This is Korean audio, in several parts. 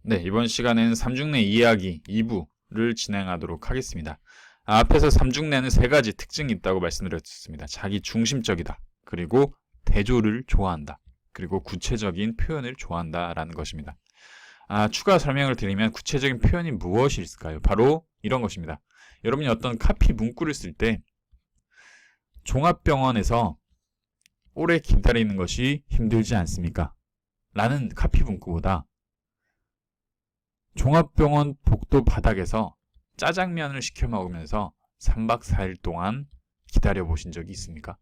네, 이번 시간에는 삼중내 이야기 2부를 진행하도록 하겠습니다. 앞에서 삼중내는 세 가지 특징이 있다고 말씀드렸습니다. 자기 중심적이다. 그리고 대조를 좋아한다. 그리고 구체적인 표현을 좋아한다 라는 것입니다. 추가 설명을 드리면 구체적인 표현이 무엇이 있을까요? 바로 이런 것입니다. 여러분이 어떤 카피 문구를 쓸 때 종합병원에서 오래 기다리는 것이 힘들지 않습니까? 라는 카피 문구보다 종합병원 복도 바닥에서 짜장면을 시켜 먹으면서 3박 4일 동안 기다려 보신 적이 있습니까?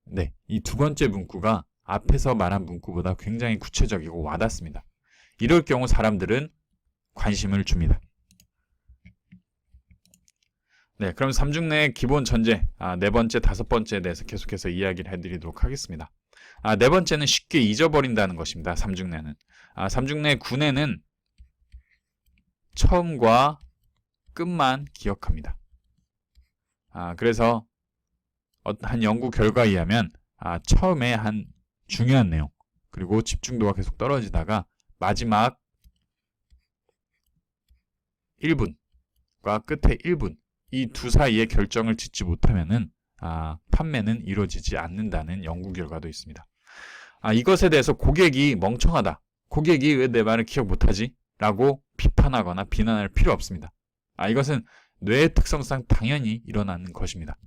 네, 이 두 번째 문구가 앞에서 말한 문구보다 굉장히 구체적이고 와닿습니다. 이럴 경우 사람들은 관심을 줍니다. 네, 그럼 삼중내의 기본 전제, 네 번째, 다섯 번째에 대해서 계속해서 이야기를 해드리도록 하겠습니다. 네 번째는 쉽게 잊어버린다는 것입니다. 삼중내는. 삼중내 군에는 처음과 끝만 기억합니다. 그래서 한 연구 결과에 의하면 처음에 한 중요한 내용 그리고 집중도가 계속 떨어지다가 마지막 1분과 끝에 1분 이 두 사이에 결정을 짓지 못하면은 판매는 이루어지지 않는다는 연구 결과도 있습니다. 이것에 대해서 고객이 멍청하다. 고객이 왜 내 말을 기억 못하지? 라고 비판하거나 비난할 필요 없습니다. 이것은 뇌의 특성상 당연히 일어나는 것입니다.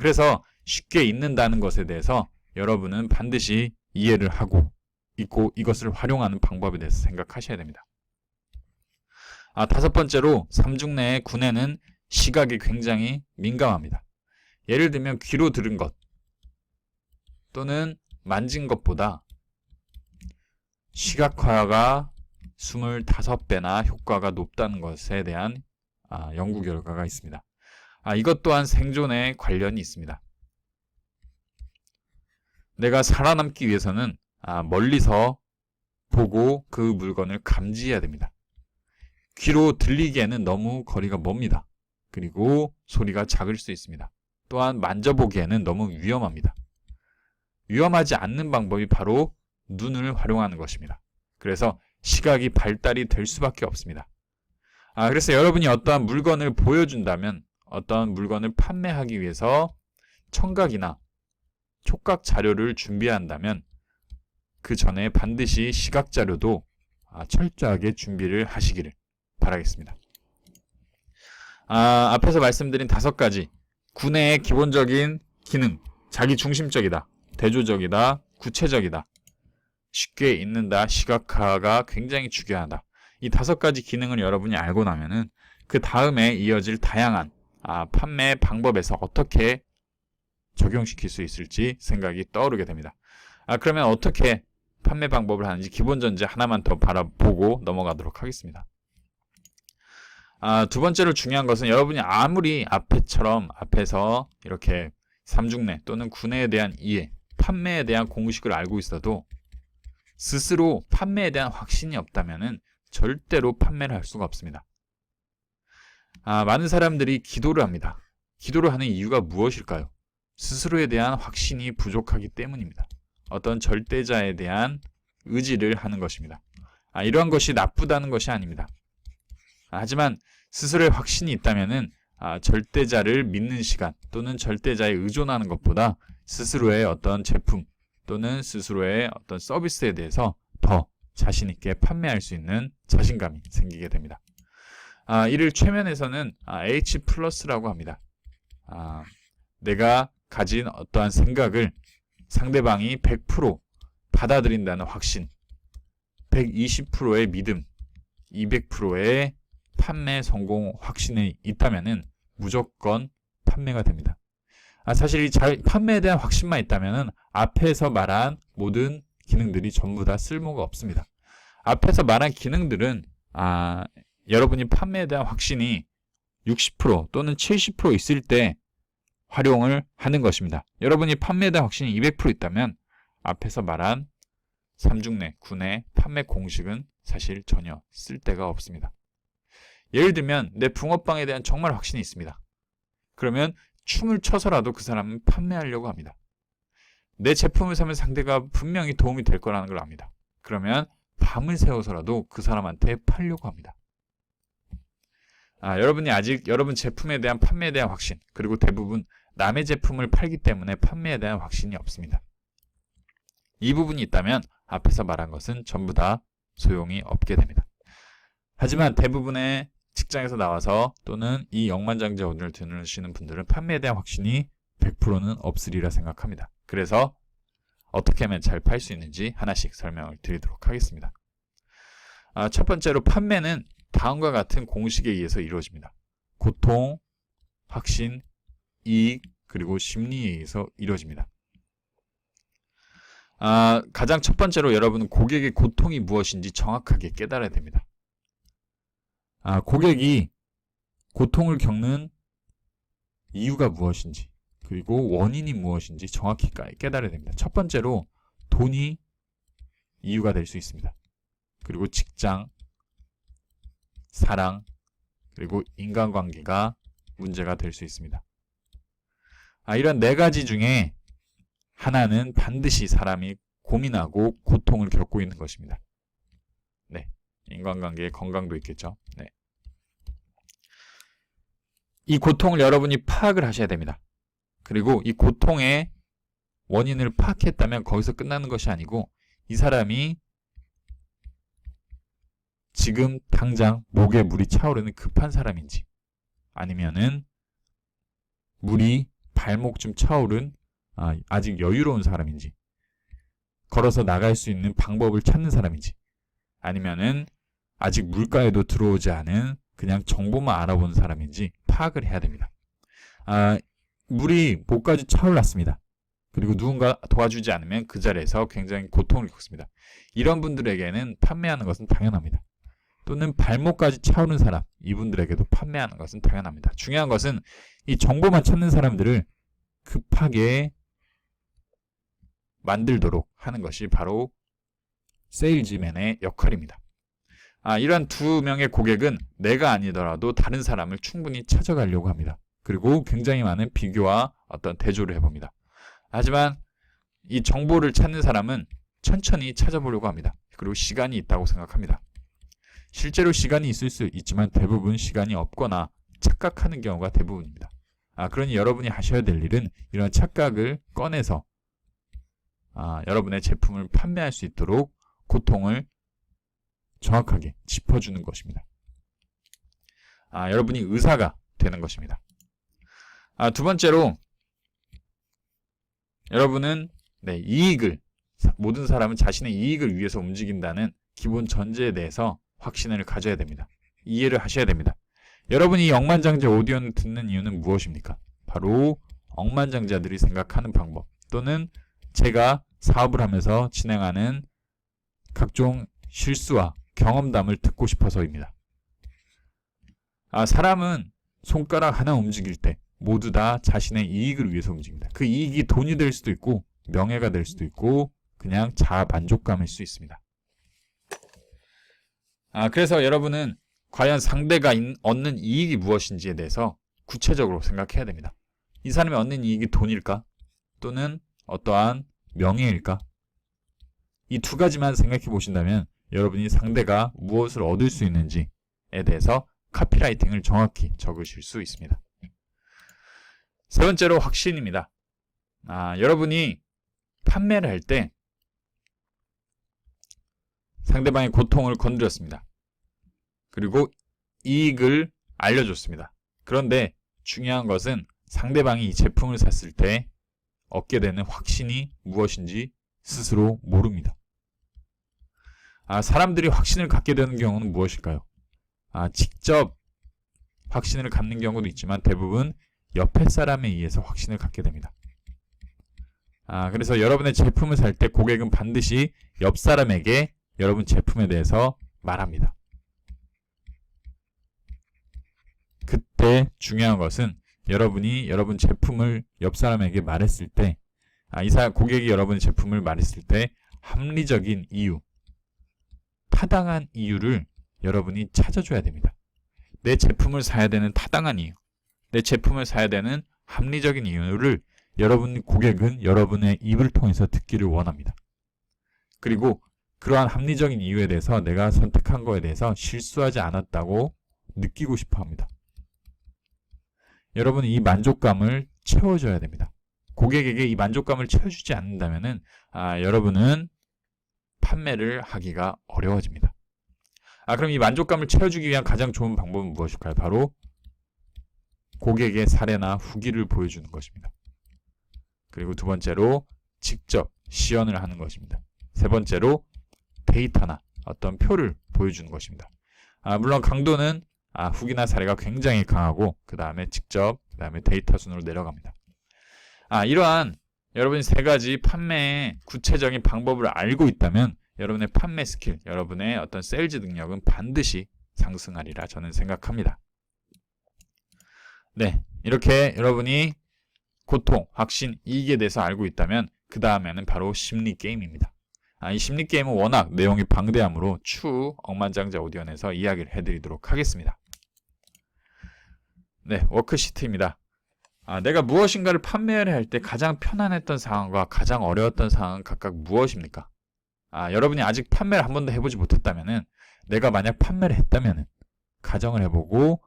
그래서 쉽게 잊는다는 것에 대해서 여러분은 반드시 이해를 하고 있고 이것을 활용하는 방법에 대해서 생각하셔야 됩니다. 다섯 번째로 삼중내의 군에는 시각이 굉장히 민감합니다. 예를 들면 귀로 들은 것 또는 만진 것보다 시각화가 25배나 효과가 높다는 것에 대한 연구 결과가 있습니다. 이것 또한 생존에 관련이 있습니다. 내가 살아남기 위해서는 멀리서 보고 그 물건을 감지해야 됩니다. 귀로 들리기에는 너무 거리가 멉니다. 그리고 소리가 작을 수 있습니다. 또한 만져보기에는 너무 위험합니다. 위험하지 않는 방법이 바로 눈을 활용하는 것입니다. 그래서 시각이 발달이 될 수밖에 없습니다. 그래서 여러분이 어떠한 물건을 보여준다면 어떠한 물건을 판매하기 위해서 청각이나 촉각 자료를 준비한다면 그 전에 반드시 시각 자료도 철저하게 준비를 하시기를 바라겠습니다. 앞에서 말씀드린 5가지 군의 기본적인 기능, 자기 중심적이다, 대조적이다, 구체적이다, 쉽게 잊는다, 시각화가 굉장히 중요하다. 이 5가지 기능을 여러분이 알고 나면은 그 다음에 이어질 다양한 판매 방법에서 어떻게 적용시킬 수 있을지 생각이 떠오르게 됩니다. 그러면 어떻게 판매 방법을 하는지 기본 전제 하나만 더 바라보고 넘어가도록 하겠습니다. 두 번째로 중요한 것은 여러분이 아무리 앞에서 이렇게 삼중내 또는 군내에 대한 이해, 판매에 대한 공식을 알고 있어도 스스로 판매에 대한 확신이 없다면은 절대로 판매를 할 수가 없습니다. 많은 사람들이 기도를 합니다. 기도를 하는 이유가 무엇일까요? 스스로에 대한 확신이 부족하기 때문입니다. 어떤 절대자에 대한 의지를 하는 것입니다. 이러한 것이 나쁘다는 것이 아닙니다. 하지만 스스로의 확신이 있다면은 절대자를 믿는 시간 또는 절대자에 의존하는 것보다 스스로의 어떤 제품 또는 스스로의 어떤 서비스에 대해서 더 자신 있게 판매할 수 있는 자신감이 생기게 됩니다. 이를 최면에서는 H+라고 합니다. 내가 가진 어떠한 생각을 상대방이 100% 받아들인다는 확신, 120%의 믿음, 200%의 판매 성공 확신이 있다면은 무조건 판매가 됩니다. 사실 판매에 대한 확신만 있다면은 앞에서 말한 모든 기능들이 전부 다 쓸모가 없습니다. 앞에서 말한 기능들은 여러분이 판매에 대한 확신이 60% 또는 70% 있을 때 활용을 하는 것입니다. 여러분이 판매에 대한 확신이 200% 있다면 앞에서 말한 삼중내, 군의 판매 공식은 사실 전혀 쓸데가 없습니다. 예를 들면 내 붕어빵에 대한 정말 확신이 있습니다. 그러면 춤을 춰서라도 그 사람은 판매하려고 합니다. 내 제품을 사면 상대가 분명히 도움이 될 거라는 걸 압니다. 그러면 밤을 새워서라도 그 사람한테 팔려고 합니다. 여러분이 아직 여러분 제품에 대한 판매에 대한 확신, 그리고 대부분 남의 제품을 팔기 때문에 판매에 대한 확신이 없습니다. 이 부분이 있다면 앞에서 말한 것은 전부 다 소용이 없게 됩니다. 하지만 대부분의 직장에서 나와서 또는 이 억만장자 오디오를 들으시는 분들은 판매에 대한 확신이 100%는 없으리라 생각합니다. 그래서 어떻게 하면 잘 팔 수 있는지 하나씩 설명을 드리도록 하겠습니다. 첫 번째로 판매는 다음과 같은 공식에 의해서 이루어집니다. 고통, 확신, 이익, 그리고 심리에 의해서 이루어집니다. 가장 첫 번째로 여러분은 고객의 고통이 무엇인지 정확하게 깨달아야 됩니다. 고객이 고통을 겪는 이유가 무엇인지, 그리고 원인이 무엇인지 정확히 깨달아야 됩니다. 첫 번째로 돈이 이유가 될 수 있습니다. 그리고 직장, 사랑, 그리고 인간관계가 문제가 될 수 있습니다. 이런 네 가지 중에 하나는 반드시 사람이 고민하고 고통을 겪고 있는 것입니다. 네, 인간관계의 건강도 있겠죠. 네. 이 고통을 여러분이 파악을 하셔야 됩니다. 그리고 이 고통의 원인을 파악했다면 거기서 끝나는 것이 아니고 이 사람이 지금 당장 목에 물이 차오르는 급한 사람인지, 아니면은 물이 발목쯤 차오른 아직 여유로운 사람인지, 걸어서 나갈 수 있는 방법을 찾는 사람인지, 아니면은 아직 물가에도 들어오지 않은 그냥 정보만 알아보는 사람인지 파악을 해야 됩니다. 물이 목까지 차올랐습니다. 그리고 누군가 도와주지 않으면 그 자리에서 굉장히 고통을 겪습니다. 이런 분들에게는 판매하는 것은 당연합니다. 또는 발목까지 차오른 사람, 이분들에게도 판매하는 것은 당연합니다. 중요한 것은 이 정보만 찾는 사람들을 급하게 만들도록 하는 것이 바로 세일즈맨의 역할입니다. 이런 두 명의 고객은 내가 아니더라도 다른 사람을 충분히 찾아가려고 합니다. 그리고 굉장히 많은 비교와 어떤 대조를 해봅니다. 하지만 이 정보를 찾는 사람은 천천히 찾아보려고 합니다. 그리고 시간이 있다고 생각합니다. 실제로 시간이 있을 수 있지만 대부분 시간이 없거나 착각하는 경우가 대부분입니다. 그러니 여러분이 하셔야 될 일은 이런 착각을 꺼내서 여러분의 제품을 판매할 수 있도록 고통을 정확하게 짚어주는 것입니다. 여러분이 의사가 되는 것입니다. 두 번째로 여러분은 이익을, 모든 사람은 자신의 이익을 위해서 움직인다는 기본 전제에 대해서 확신을 가져야 됩니다. 이해를 하셔야 됩니다. 여러분이 억만장자 오디오를 듣는 이유는 무엇입니까? 바로 억만장자들이 생각하는 방법, 또는 제가 사업을 하면서 진행하는 각종 실수와 경험담을 듣고 싶어서입니다. 사람은 손가락 하나 움직일 때 모두 다 자신의 이익을 위해서 움직입니다. 그 이익이 돈이 될 수도 있고 명예가 될 수도 있고 그냥 자아 만족감일 수 있습니다. 그래서 여러분은 과연 상대가 얻는 이익이 무엇인지에 대해서 구체적으로 생각해야 됩니다. 이 사람이 얻는 이익이 돈일까? 또는 어떠한 명예일까? 이 두 가지만 생각해 보신다면 여러분이 상대가 무엇을 얻을 수 있는지에 대해서 카피라이팅을 정확히 적으실 수 있습니다. 세 번째로 확신입니다. 여러분이 판매를 할 때 상대방의 고통을 건드렸습니다. 그리고 이익을 알려줬습니다. 그런데 중요한 것은 상대방이 이 제품을 샀을 때 얻게 되는 확신이 무엇인지 스스로 모릅니다. 사람들이 확신을 갖게 되는 경우는 무엇일까요? 직접 확신을 갖는 경우도 있지만 대부분 옆에 사람에 의해서 확신을 갖게 됩니다. 그래서 여러분의 제품을 살 때 고객은 반드시 옆 사람에게 여러분 제품에 대해서 말합니다. 그때 중요한 것은 여러분이 여러분 제품을 옆 사람에게 말했을 때, 고객이 여러분의 제품을 말했을 때 합리적인 이유, 타당한 이유를 여러분이 찾아줘야 됩니다. 내 제품을 사야 되는 타당한 이유, 내 제품을 사야 되는 합리적인 이유를 여러분 고객은 여러분의 입을 통해서 듣기를 원합니다. 그리고 그러한 합리적인 이유에 대해서 내가 선택한 거에 대해서 실수하지 않았다고 느끼고 싶어 합니다. 여러분은 이 만족감을 채워줘야 됩니다. 고객에게 이 만족감을 채워주지 않는다면은 여러분은 판매를 하기가 어려워집니다. 그럼 이 만족감을 채워주기 위한 가장 좋은 방법은 무엇일까요? 바로 고객의 사례나 후기를 보여주는 것입니다. 그리고 두 번째로 직접 시연을 하는 것입니다. 세 번째로 데이터나 어떤 표를 보여주는 것입니다. 물론 강도는 후기나 사례가 굉장히 강하고 그 다음에 직접, 그 다음에 데이터 순으로 내려갑니다. 이러한 여러분이 세 가지 판매의 구체적인 방법을 알고 있다면 여러분의 판매 스킬, 여러분의 어떤 세일즈 능력은 반드시 상승하리라 저는 생각합니다. 네, 이렇게 여러분이 고통, 확신, 이익에 대해서 알고 있다면 그 다음에는 바로 심리 게임입니다. 이 심리 게임은 워낙 내용이 방대하므로 추후 억만장자 오디언에서 이야기를 해드리도록 하겠습니다. 네, 워크시트입니다. 내가 무엇인가를 판매를 할 때 가장 편안했던 상황과 가장 어려웠던 상황은 각각 무엇입니까? 여러분이 아직 판매를 한 번도 해보지 못했다면은 내가 만약 판매를 했다면은 가정을 해보고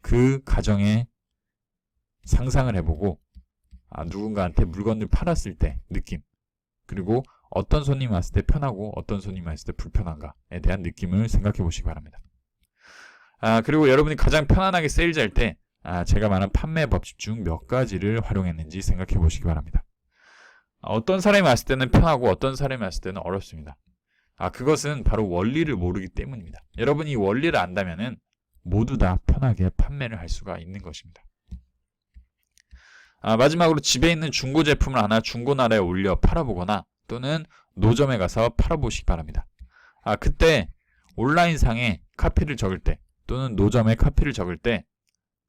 그 가정에 상상을 해보고 누군가한테 물건을 팔았을 때 느낌, 그리고 어떤 손님이 왔을 때 편하고 어떤 손님이 왔을 때 불편한가에 대한 느낌을 생각해 보시기 바랍니다. 그리고 여러분이 가장 편안하게 세일즈할 때 제가 말한 판매 법칙 중 몇 가지를 활용했는지 생각해 보시기 바랍니다. 어떤 사람이 왔을 때는 편하고 어떤 사람이 왔을 때는 어렵습니다. 그것은 바로 원리를 모르기 때문입니다. 여러분이 이 원리를 안다면은 모두 다 편하게 판매를 할 수가 있는 것입니다. 마지막으로 집에 있는 중고 제품을 하나 중고나라에 올려 팔아보거나 또는 노점에 가서 팔아보시기 바랍니다. 그때 온라인상에 카피를 적을 때 또는 노점에 카피를 적을 때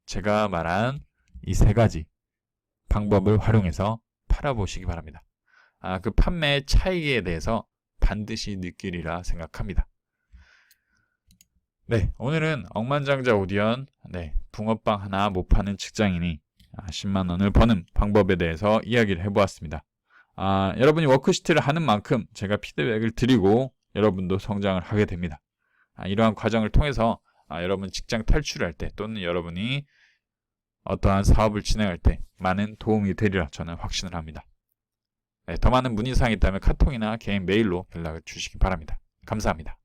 제가 말한 이 세 가지 방법을 활용해서 팔아보시기 바랍니다. 그 판매의 차이에 대해서 반드시 느끼리라 생각합니다. 네, 오늘은 억만장자 오디언 붕어빵 하나 못 파는 직장인이 10만원을 버는 방법에 대해서 이야기를 해보았습니다. 여러분이 워크시트를 하는 만큼 제가 피드백을 드리고 여러분도 성장을 하게 됩니다. 이러한 과정을 통해서 여러분 직장 탈출할 때 또는 여러분이 어떠한 사업을 진행할 때 많은 도움이 되리라 저는 확신을 합니다. 더 많은 문의사항이 있다면 카톡이나 개인 메일로 연락을 주시기 바랍니다. 감사합니다.